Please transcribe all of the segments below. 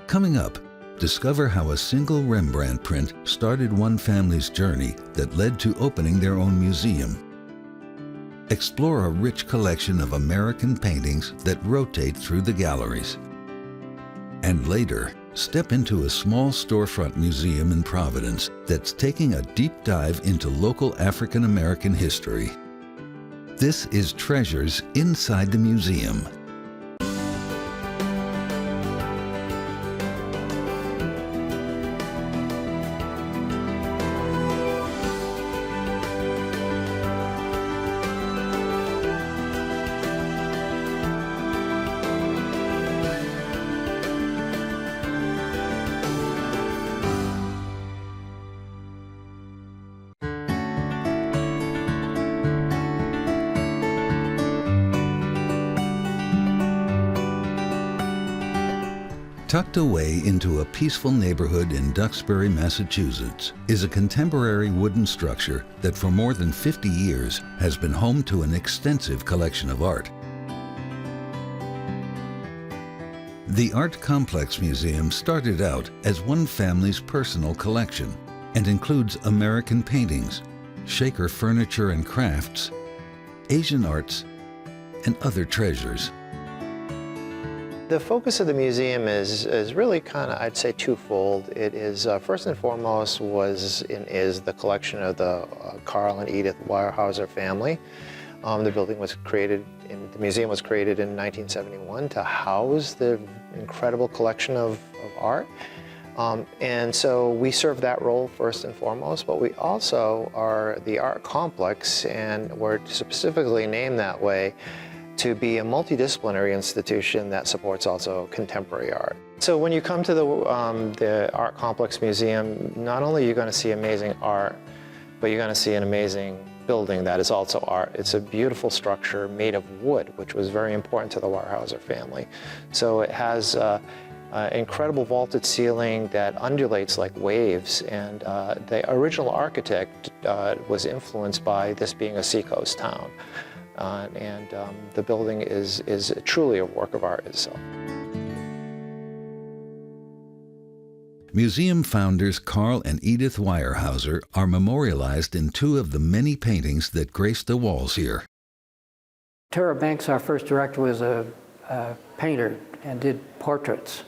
Coming up, discover how a single Rembrandt print started one family's journey that led to opening their own museum. Explore a rich collection of American paintings that rotate through the galleries. And later, step into a small storefront museum in Providence that's taking a deep dive into local African American history. This is Treasures Inside the Museum. Tucked away into a peaceful neighborhood in Duxbury, Massachusetts, is a contemporary wooden structure that for more than 50 years has been home to an extensive collection of art. The Art Complex Museum started out as one family's personal collection and includes American paintings, Shaker furniture and crafts, Asian arts, and other treasures. The focus of the museum is really kind of, I'd say, twofold. It is, first and foremost, is the collection of the Carl and Edith Weyerhaeuser family. The museum was created in 1971 to house the incredible collection of art. And so we serve that role first and foremost, but we also are the Art Complex, and we're specifically named that way to be a multidisciplinary institution that supports also contemporary art. So when you come to the Art Complex Museum, not only are you going to see amazing art, but you're going to see an amazing building that is also art. It's a beautiful structure made of wood, which was very important to the Weyerhaeuser family. So it has an incredible vaulted ceiling that undulates like waves, and the original architect was influenced by this being a seacoast town. The building is truly a work of art itself. Museum founders Carl and Edith Weyerhaeuser are memorialized in two of the many paintings that grace the walls here. Terra Banks, our first director, was a painter and did portraits.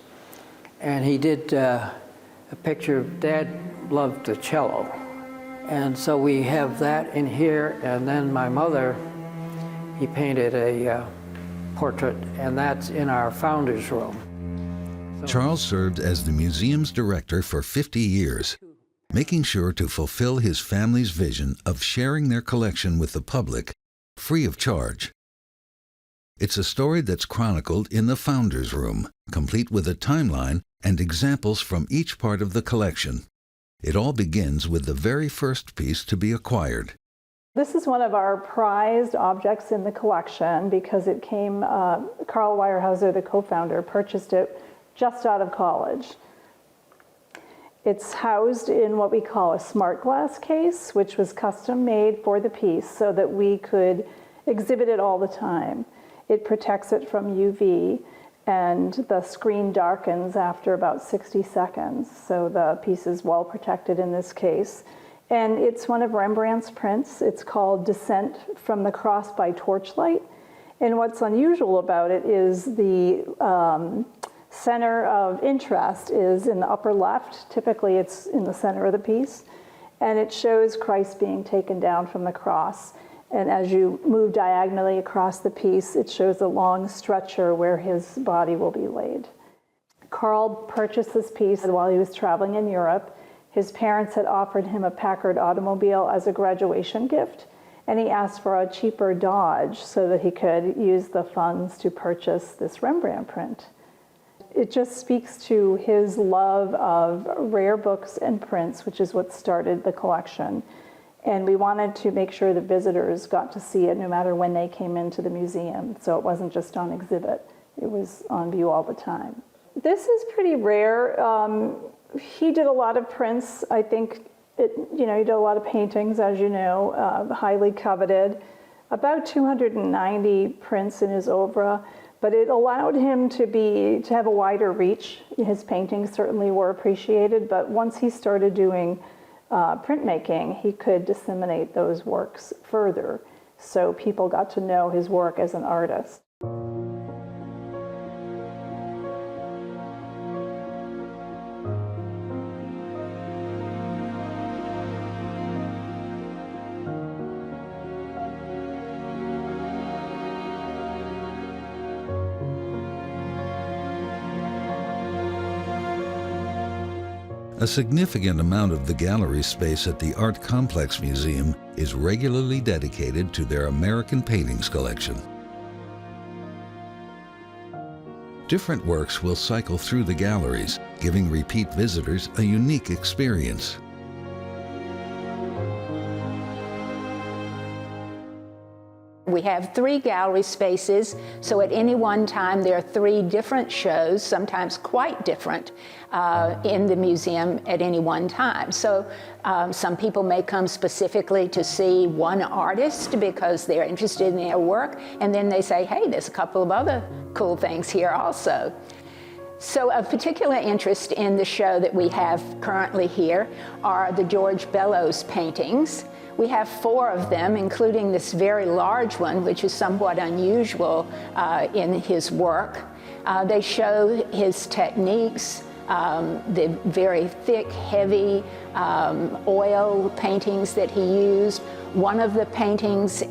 And he did a picture of Dad loved the cello. And so we have that in here, and then my mother, he painted a portrait, and that's in our founder's room. Charles served as the museum's director for 50 years, making sure to fulfill his family's vision of sharing their collection with the public, free of charge. It's a story that's chronicled in the founder's room, complete with a timeline and examples from each part of the collection. It all begins with the very first piece to be acquired. This is one of our prized objects in the collection because it came, Carl Weyerhaeuser, the co-founder, purchased it just out of college. It's housed in what we call a smart glass case, which was custom made for the piece so that we could exhibit it all the time. It protects it from UV, and the screen darkens after about 60 seconds, so the piece is well protected in this case. And it's one of Rembrandt's prints. It's called Descent from the Cross by Torchlight. And what's unusual about it is the center of interest is in the upper left. Typically it's in the center of the piece. And it shows Christ being taken down from the cross. And as you move diagonally across the piece, it shows a long stretcher where his body will be laid. Carl purchased this piece while he was traveling in Europe. His parents had offered him a Packard automobile as a graduation gift, and he asked for a cheaper Dodge so that he could use the funds to purchase this Rembrandt print. It just speaks to his love of rare books and prints, which is what started the collection. And we wanted to make sure the visitors got to see it no matter when they came into the museum, so it wasn't just on exhibit. It was on view all the time. This is pretty rare. He did a lot of prints. I think, he did a lot of paintings, as you know, highly coveted. About 290 prints in his oeuvre, But it allowed him to have a wider reach. His paintings certainly were appreciated, but once he started doing printmaking, he could disseminate those works further. So people got to know his work as an artist. A significant amount of the gallery space at the Art Complex Museum is regularly dedicated to their American paintings collection. Different works will cycle through the galleries, giving repeat visitors a unique experience. We have 3 gallery spaces, so at any one time there are 3 different shows, sometimes quite different, in the museum at any one time. So some people may come specifically to see one artist because they're interested in their work, and then they say, hey, there's a couple of other cool things here also. So of particular interest in the show that we have currently here are the George Bellows paintings. We have 4 of them, including this very large one, which is somewhat unusual in his work. They show his techniques, the very thick, heavy oil paintings that he used. One of the paintings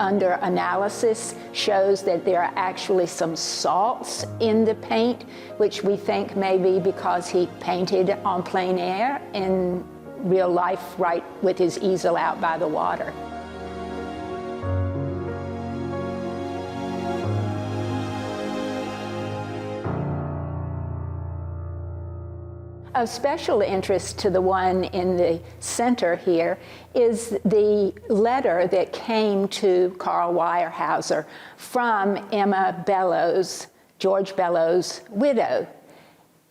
under analysis shows that there are actually some salts in the paint, which we think may be because he painted en plein air in real life, right with his easel out by the water. Of special interest to the one in the center here is the letter that came to Carl Weyerhaeuser from Emma Bellows, George Bellows' widow.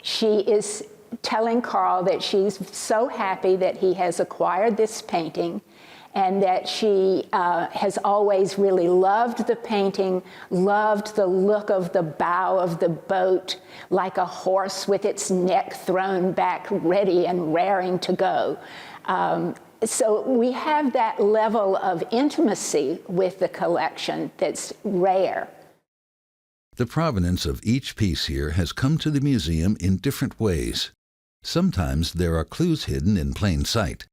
She is telling Carl that she's so happy that he has acquired this painting and that she has always really loved the painting, loved the look of the bow of the boat, like a horse with its neck thrown back, ready and raring to go. So we have that level of intimacy with the collection that's rare. The provenance of each piece here has come to the museum in different ways. Sometimes there are clues hidden in plain sight.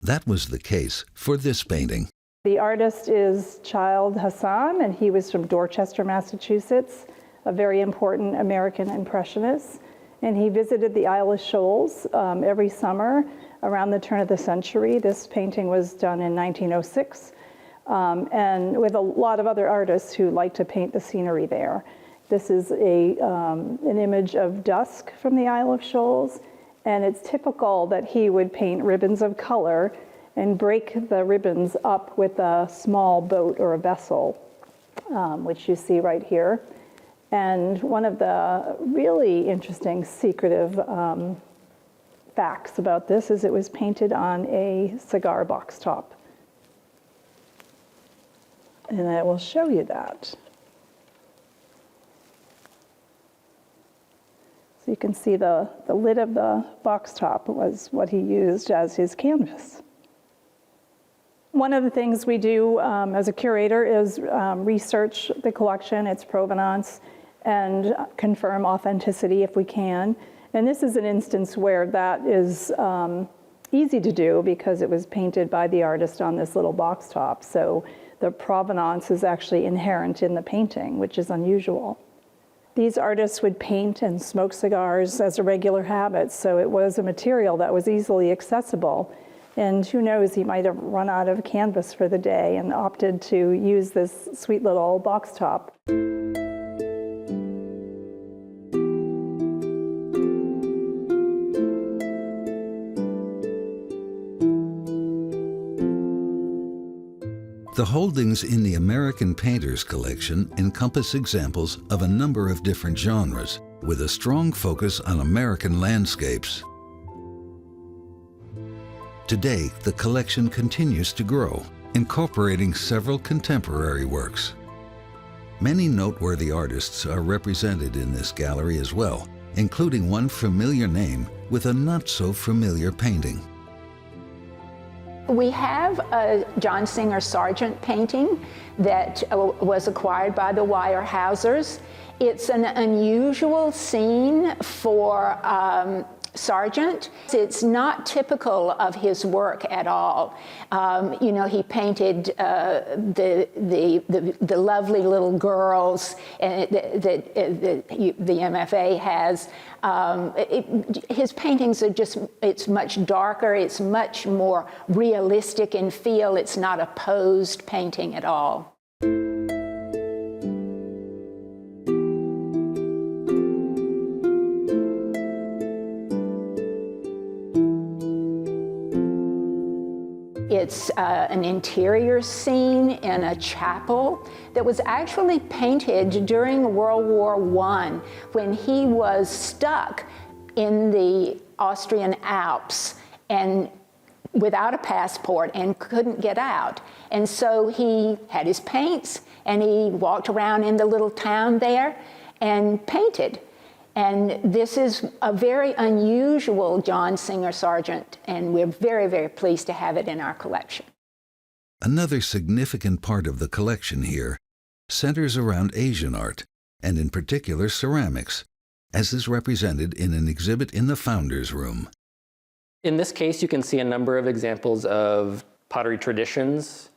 That was the case for this painting. The artist is Childe Hassam, and he was from Dorchester, Massachusetts, a very important American impressionist. And he visited the Isle of Shoals every summer around the turn of the century. This painting was done in 1906, and with a lot of other artists who like to paint the scenery there. This is an image of dusk from the Isle of Shoals. And it's typical that he would paint ribbons of color and break the ribbons up with a small boat or a vessel, which you see right here. And one of the really interesting secretive facts about this is it was painted on a cigar box top. And I will show you that. You can see the lid of the box top was what he used as his canvas. One of the things we do as a curator is research the collection, its provenance, and confirm authenticity if we can. And this is an instance where that is easy to do because it was painted by the artist on this little box top. So the provenance is actually inherent in the painting, which is unusual. These artists would paint and smoke cigars as a regular habit, so it was a material that was easily accessible. And who knows, he might have run out of canvas for the day and opted to use this sweet little box top. The holdings in the American Painters collection encompass examples of a number of different genres, with a strong focus on American landscapes. Today, the collection continues to grow, incorporating several contemporary works. Many noteworthy artists are represented in this gallery as well, including one familiar name with a not-so-familiar painting. We have a John Singer Sargent painting that was acquired by the Weyerhausers. It's an unusual scene for Sargent. It's not typical of his work at all. You know, he painted the lovely little girls that the MFA has. His paintings are just, it's much darker, it's much more realistic in feel. It's not a posed painting at all. It's an interior scene in a chapel that was actually painted during World War I when he was stuck in the Austrian Alps and without a passport and couldn't get out. And so he had his paints and he walked around in the little town there and painted. And this is a very unusual John Singer Sargent, and we're very, very pleased to have it in our collection. Another significant part of the collection here centers around Asian art, and in particular ceramics, as is represented in an exhibit in the Founders Room. In this case, you can see a number of examples of pottery traditions.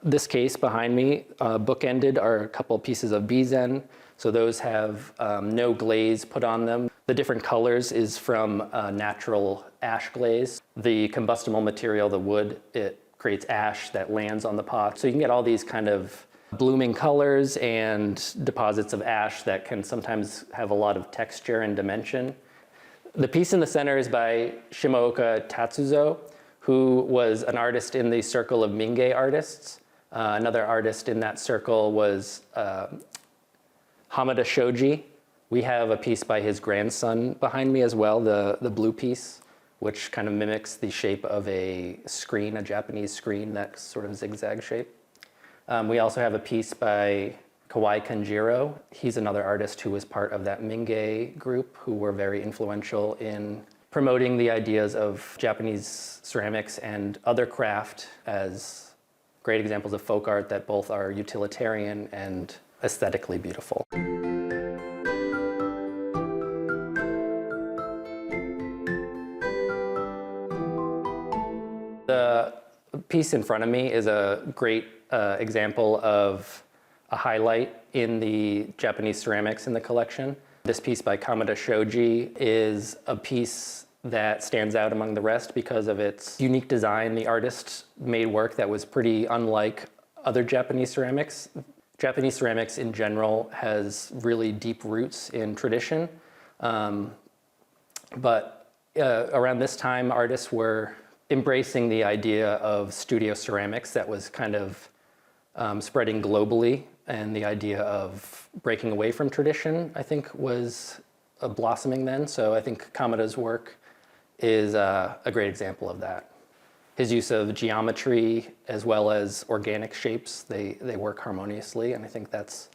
This case behind me, bookended, are a couple pieces of bizen. So those have no glaze put on them. The different colors is from natural ash glaze. The combustible material, the wood, it creates ash that lands on the pot. So you can get all these kind of blooming colors and deposits of ash that can sometimes have a lot of texture and dimension. The piece in the center is by Shimaoka Tatsuzo, who was an artist in the circle of Mingei artists. Another artist in that circle was Hamada Shoji. We have a piece by his grandson behind me as well, the blue piece, which kind of mimics the shape of a screen, a Japanese screen, that sort of zigzag shape. We also have a piece by Kawai Kanjiro. He's another artist who was part of that Mingei group who were very influential in promoting the ideas of Japanese ceramics and other craft as great examples of folk art that both are utilitarian and aesthetically beautiful. The piece in front of me is a great example of a highlight in the Japanese ceramics in the collection. This piece by Kamada Shoji is a piece that stands out among the rest because of its unique design. The artist made work that was pretty unlike other Japanese ceramics. Japanese ceramics in general has really deep roots in tradition, but around this time artists were embracing the idea of studio ceramics that was kind of spreading globally, and the idea of breaking away from tradition, I think, was blossoming then. So I think Kamada's work is a great example of that. His use of geometry as well as organic shapes, they work harmoniously, and I think that's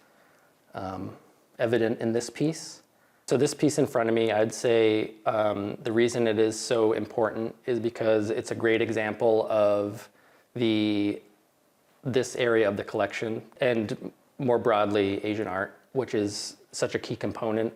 evident in this piece. So this piece in front of me, I'd say the reason it is so important is because it's a great example of this area of the collection, and more broadly Asian art, which is such a key component.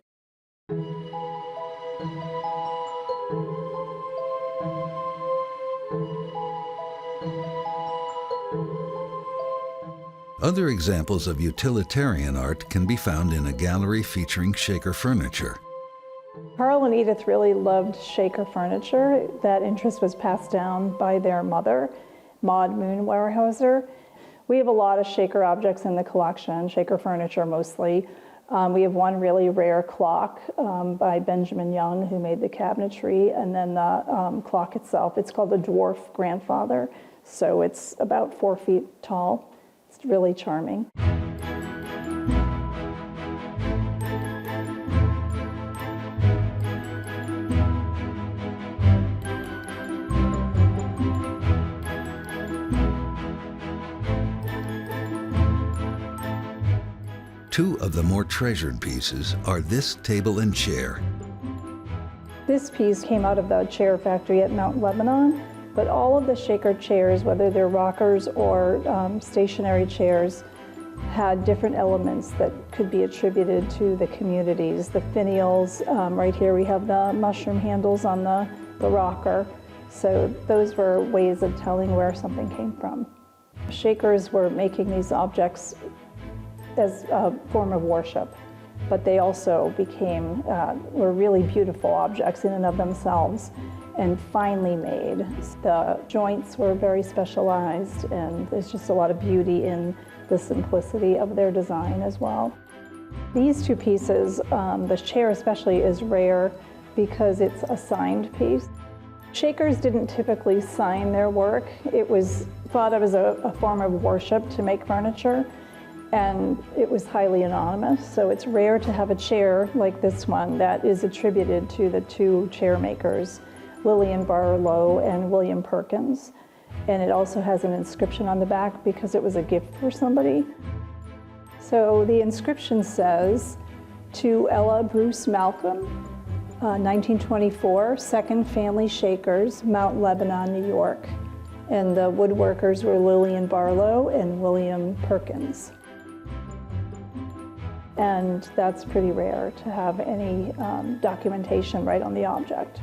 Other examples of utilitarian art can be found in a gallery featuring Shaker furniture. Carl and Edith really loved Shaker furniture. That interest was passed down by their mother, Maud Moon Weyerhaeuser. We have a lot of Shaker objects in the collection, Shaker furniture mostly. We have one really rare clock by Benjamin Young, who made the cabinetry, and then the clock itself, it's called the Dwarf Grandfather. So it's about 4 feet tall. It's really charming. Two of the more treasured pieces are this table and chair. This piece came out of the chair factory at Mount Lebanon, but all of the Shaker chairs, whether they're rockers or stationary chairs, had different elements that could be attributed to the communities. The finials, right here we have the mushroom handles on the rocker. So those were ways of telling where something came from. Shakers were making these objects as a form of worship, but they also were really beautiful objects in and of themselves and finely made. The joints were very specialized, and there's just a lot of beauty in the simplicity of their design as well. These two pieces, the chair especially, is rare because it's a signed piece. Shakers didn't typically sign their work. It was thought of as a form of worship to make furniture, and it was highly anonymous. So it's rare to have a chair like this one that is attributed to the two chair makers, Lillian Barlow and William Perkins. And it also has an inscription on the back because it was a gift for somebody. So the inscription says, "To Ella Bruce Malcolm, 1924, Second Family Shakers, Mount Lebanon, New York." And the woodworkers were Lillian Barlow and William Perkins. And that's pretty rare to have any documentation right on the object.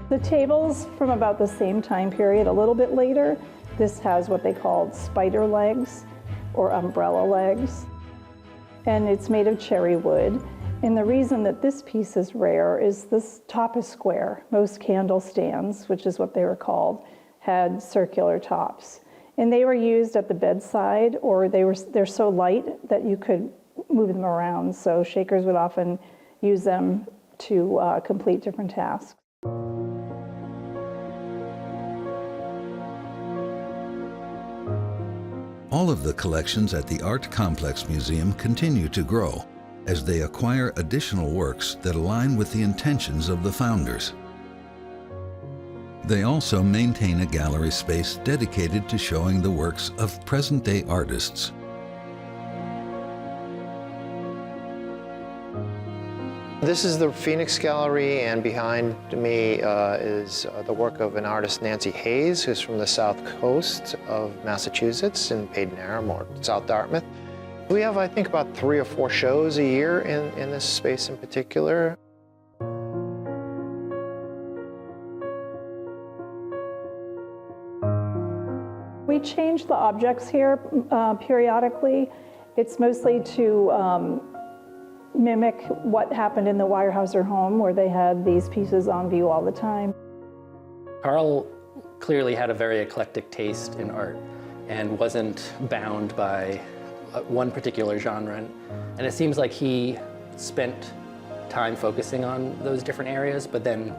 The tables from about the same time period, a little bit later, this has what they called spider legs or umbrella legs. And it's made of cherry wood. And the reason that this piece is rare is this top is square. Most candle stands, which is what they were called, had circular tops. And they were used at the bedside, or they're so light that you could move them around. So Shakers would often use them to complete different tasks. All of the collections at the Art Complex Museum continue to grow as they acquire additional works that align with the intentions of the founders. They also maintain a gallery space dedicated to showing the works of present-day artists. This is the Phoenix Gallery, and behind me is the work of an artist, Nancy Hayes, who's from the south coast of Massachusetts in Padenham or South Dartmouth. We have, I think, about 3 or 4 shows a year in this space in particular. We change the objects here periodically. It's mostly to mimic what happened in the Weyerhaeuser home, where they had these pieces on view all the time. Carl clearly had a very eclectic taste in art and wasn't bound by one particular genre. And it seems like he spent time focusing on those different areas, but then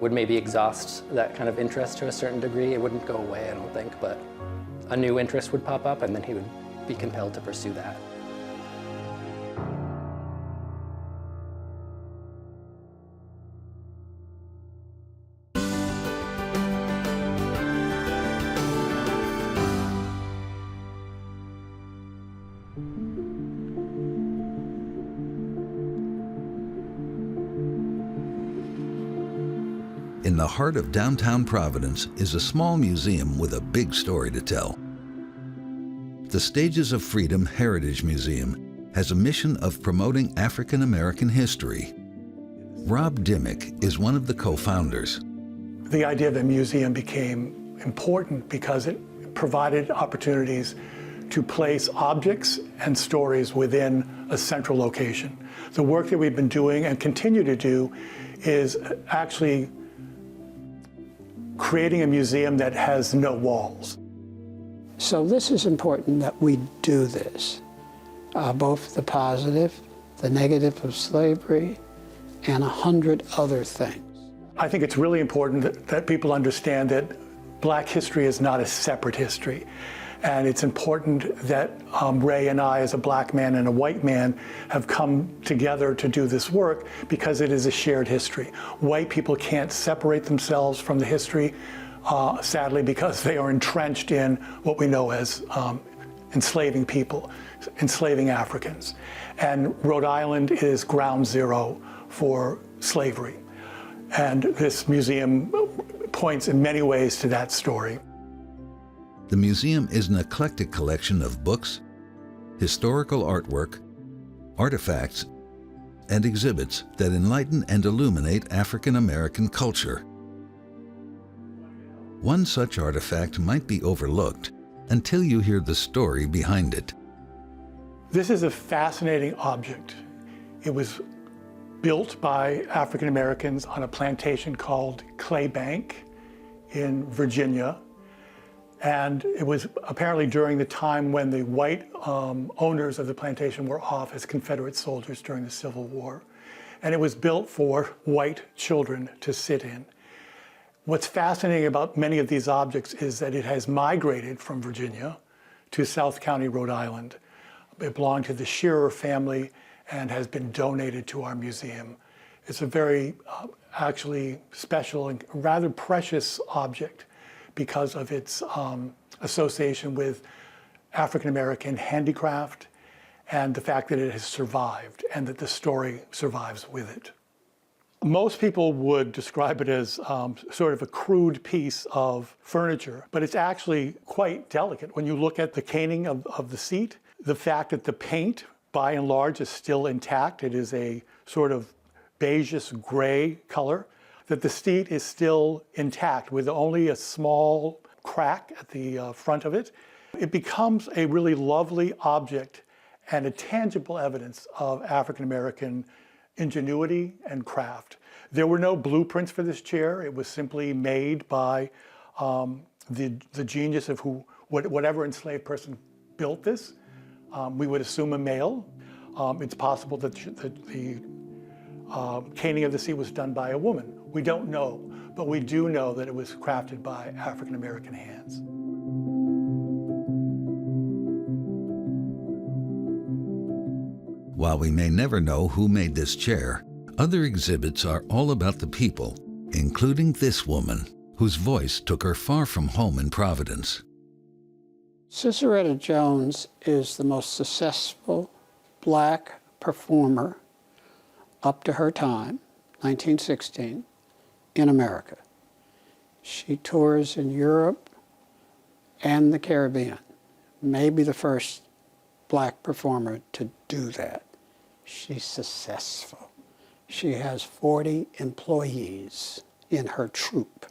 would maybe exhaust that kind of interest to a certain degree. It wouldn't go away, I don't think, but a new interest would pop up and then he would be compelled to pursue that. In the heart of downtown Providence is a small museum with a big story to tell. The Stages of Freedom Heritage Museum has a mission of promoting African American history. Rob Dimmick is one of the co-founders. The idea of a museum became important because it provided opportunities to place objects and stories within a central location. The work that we've been doing and continue to do is actually creating a museum that has no walls. So this is important that we do this, both the positive, the negative of slavery, and 100 other things. I think it's really important that people understand that Black history is not a separate history. And it's important that Ray and I, as a Black man and a white man, have come together to do this work because it is a shared history. White people can't separate themselves from the history. sadly, because they are entrenched in what we know as enslaving people, enslaving Africans. And Rhode Island is ground zero for slavery. And this museum points in many ways to that story. The museum is an eclectic collection of books, historical artwork, artifacts, and exhibits that enlighten and illuminate African American culture. One such artifact might be overlooked until you hear the story behind it. This is a fascinating object. It was built by African Americans on a plantation called Clay Bank in Virginia. And it was apparently during the time when the white owners of the plantation were off as Confederate soldiers during the Civil War. And it was built for white children to sit in. What's fascinating about many of these objects is that it has migrated from Virginia to South County, Rhode Island. It belonged to the Shearer family and has been donated to our museum. It's a very actually special and rather precious object because of its association with African American handicraft and the fact that it has survived and that the story survives with it. Most people would describe it as sort of a crude piece of furniture, but it's actually quite delicate. When you look at the caning of the seat, the fact that the paint, by and large, is still intact. It is a sort of beigeish gray color, that the seat is still intact with only a small crack at the front of it. It becomes a really lovely object and a tangible evidence of African American ingenuity and craft. There were no blueprints for this chair. It was simply made by the genius of whatever enslaved person built this. We would assume a male. It's possible that the caning of the seat was done by a woman. We don't know, but we do know that it was crafted by African American hands. While we may never know who made this chair, other exhibits are all about the people, including this woman, whose voice took her far from home in Providence. Sissieretta Jones is the most successful black performer up to her time, 1916, in America. She tours in Europe and the Caribbean, maybe the first black performer to do that. She's successful. She has 40 employees in her troupe.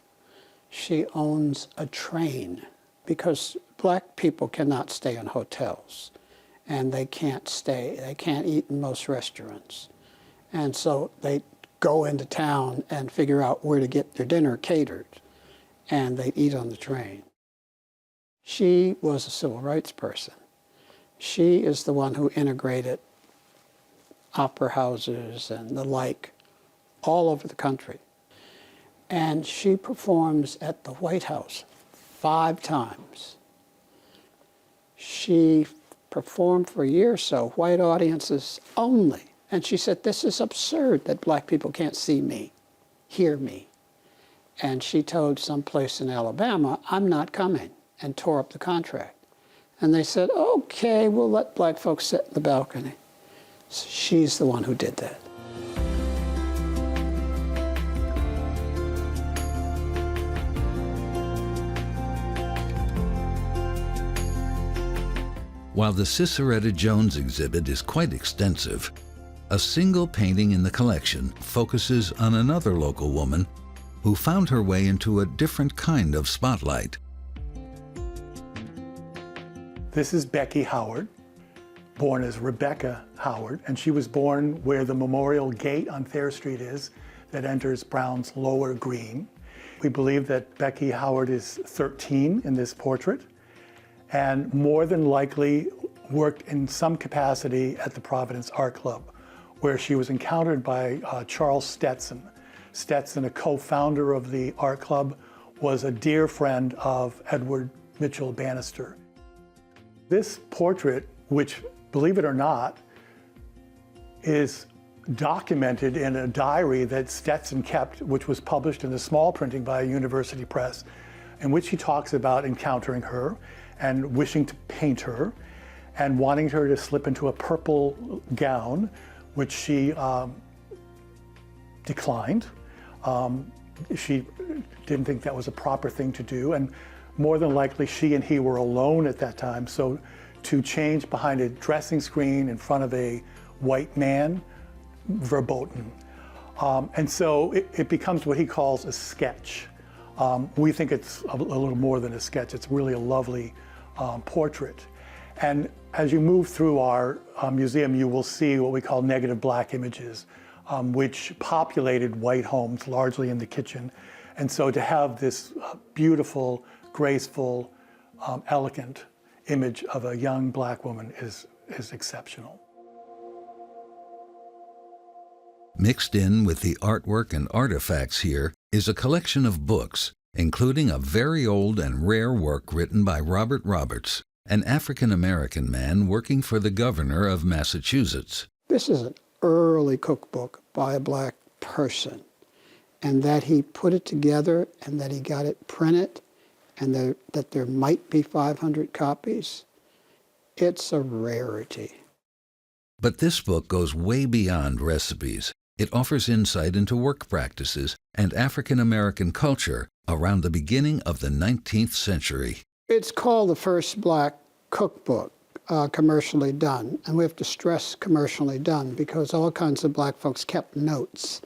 She owns a train because black people cannot stay in hotels and they can't eat in most restaurants. And so they go into town and figure out where to get their dinner catered, and they eat on the train. She was a civil rights person. She is the one who integrated opera houses and the like all over the country. And she performs at the White House 5 times. She performed for a year or so, white audiences only. And she said, this is absurd that black people can't see me, hear me. And she told some place in Alabama, I'm not coming, and tore up the contract. And they said, okay, we'll let black folks sit in the balcony. So she's the one who did that. While the Sissieretta Jones exhibit is quite extensive, a single painting in the collection focuses on another local woman who found her way into a different kind of spotlight. This is Becky Howard, born as Rebecca Howard, and she was born where the Memorial Gate on Thayer Street is that enters Brown's Lower Green. We believe that Becky Howard is 13 in this portrait and more than likely worked in some capacity at the Providence Art Club, where she was encountered by Charles Stetson. Stetson, a co-founder of the art club, was a dear friend of Edward Mitchell Bannister. This portrait, which, believe it or not, is documented in a diary that Stetson kept, which was published in a small printing by a university press in which he talks about encountering her and wishing to paint her and wanting her to slip into a purple gown, which she declined. She didn't think that was a proper thing to do, and more than likely she and he were alone at that time, so to change behind a dressing screen in front of a white man, verboten. And so it becomes what he calls a sketch. We think it's a little more than a sketch. It's really a lovely portrait. And as you move through our museum, you will see what we call negative black images, which populated white homes, largely in the kitchen. And so to have this beautiful, graceful, elegant image of a young black woman is exceptional. Mixed in with the artwork and artifacts here is a collection of books, including a very old and rare work written by Robert Roberts, an African-American man working for the governor of Massachusetts. This is an early cookbook by a black person, and that he put it together and that he got it printed and that there might be 500 copies. It's a rarity. But this book goes way beyond recipes. It offers insight into work practices and African-American culture around the beginning of the 19th century. It's called the first black cookbook commercially done, and we have to stress commercially done because all kinds of black folks kept notes,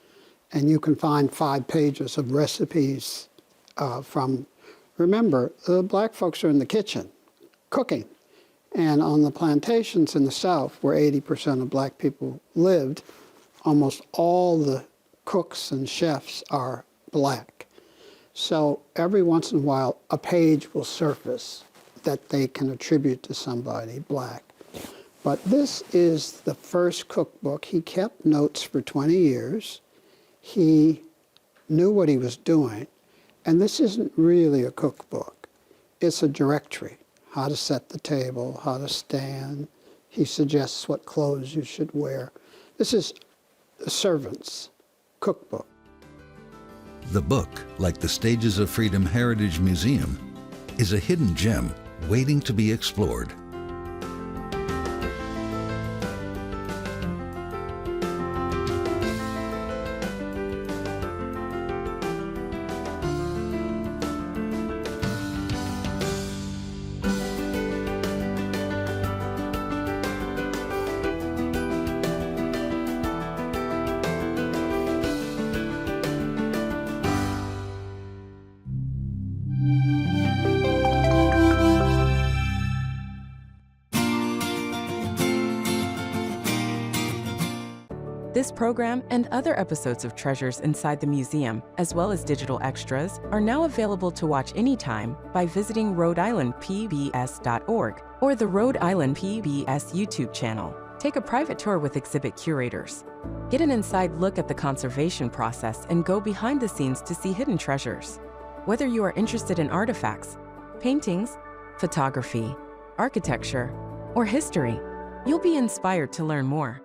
and you can find 5 pages of recipes from, remember, the black folks are in the kitchen cooking, and on the plantations in the South where 80% of black people lived, almost all the cooks and chefs are black. So every once in a while, a page will surface that they can attribute to somebody black. But this is the first cookbook. He kept notes for 20 years. He knew what he was doing. And this isn't really a cookbook. It's a directory, how to set the table, how to stand. He suggests what clothes you should wear. This is a servant's cookbook. The book, like the Stages of Freedom Heritage Museum, is a hidden gem waiting to be explored. This program and other episodes of Treasures Inside the Museum, as well as digital extras, are now available to watch anytime by visiting RhodeIslandPBS.org or the Rhode Island PBS YouTube channel. Take a private tour with exhibit curators. Get an inside look at the conservation process and go behind the scenes to see hidden treasures. Whether you are interested in artifacts, paintings, photography, architecture, or history, you'll be inspired to learn more.